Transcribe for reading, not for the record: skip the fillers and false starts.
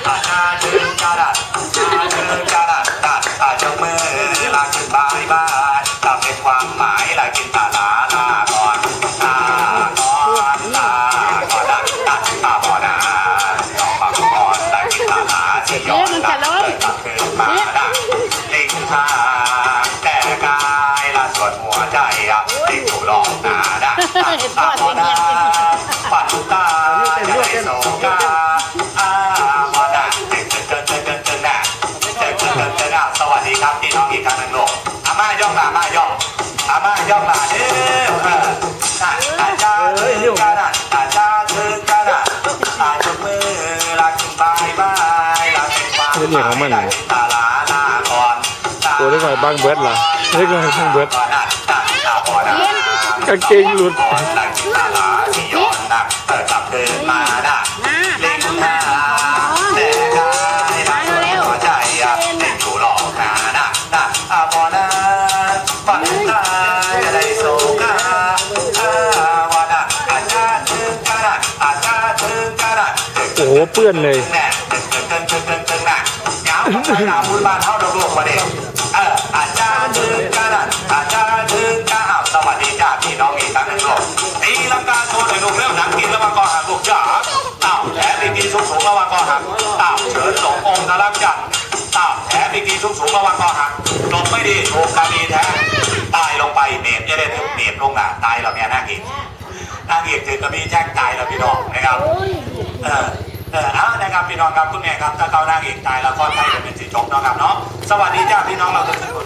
กชาดึงกระดาษชาดึงกระดาษจงมือลาขึ้นบายบายตามเป็นความหมายลากินตาลาก่อนพอนาน้องบังก่อนลากินตาลาที่ย้อนกลับคืนมาลิงทางแต่กายละส่วนหัวใจลิงถูกหลอกนาพอนาฝันตาจะได้โศกาพอนาสวัสดีครับพี่น้องอีกครั้งหนึ่งลูกอาม่าย่องลาม่าย่องอาม่าย่องลาเด้ออาจารย์ถึงกระดาษอาจารย์ถึงกระดาษจงมือรักบายบายรักเป็นความหมายตาลาก่อนตัวได้หน่อยบางเบิร์ดล่ะได้หน่อยบางเบิร์ดกางเกงหลุดรักตาลาที่ย้อนหนักกลับคืนมาเล่นท่าแต่กายรักหัวใจเล่นถูหลอกพอนะฝันตายได้โศกาวานะอาจารย์ถึงกระดาษอาจารย์ถึงกระดาษโอ้โหเปื้อนเลยแน่ยาวไปหาบุญบานเท่าดอกลูกมาเด็กอาจารย์ถึงกระดาษอาจารย์ถึงกระดาษสวัสดีจ้าพี่น้องอีกครั้งหนึ่งลูกตีลังกาโชว์ในลูกเรื่องหนังกินแล้วมาก่อหักลูกจ๋าเต่าแถมอีกทีสูงแล้วมาก่อหักเต่าเฉินหลงองค์นรักจันแถมอีกทีสูงระวังคอหักหลบไม่ดีถูกกระบี่แท้ตายลงไปเน็บจะได้ถึงเน็บลงหนาตายเราเนี่ยนางเอกถึงกระบี่แจ้งตายแล้วพี่น้องนะครับนะครับพี่น้องครับคุณแม่ครับถ้าเขานางเอกตายแล้วก็ไทยจะเป็นสีจบนะครับเนาะสวัสดีจ้าพี่น้องเราทุกคน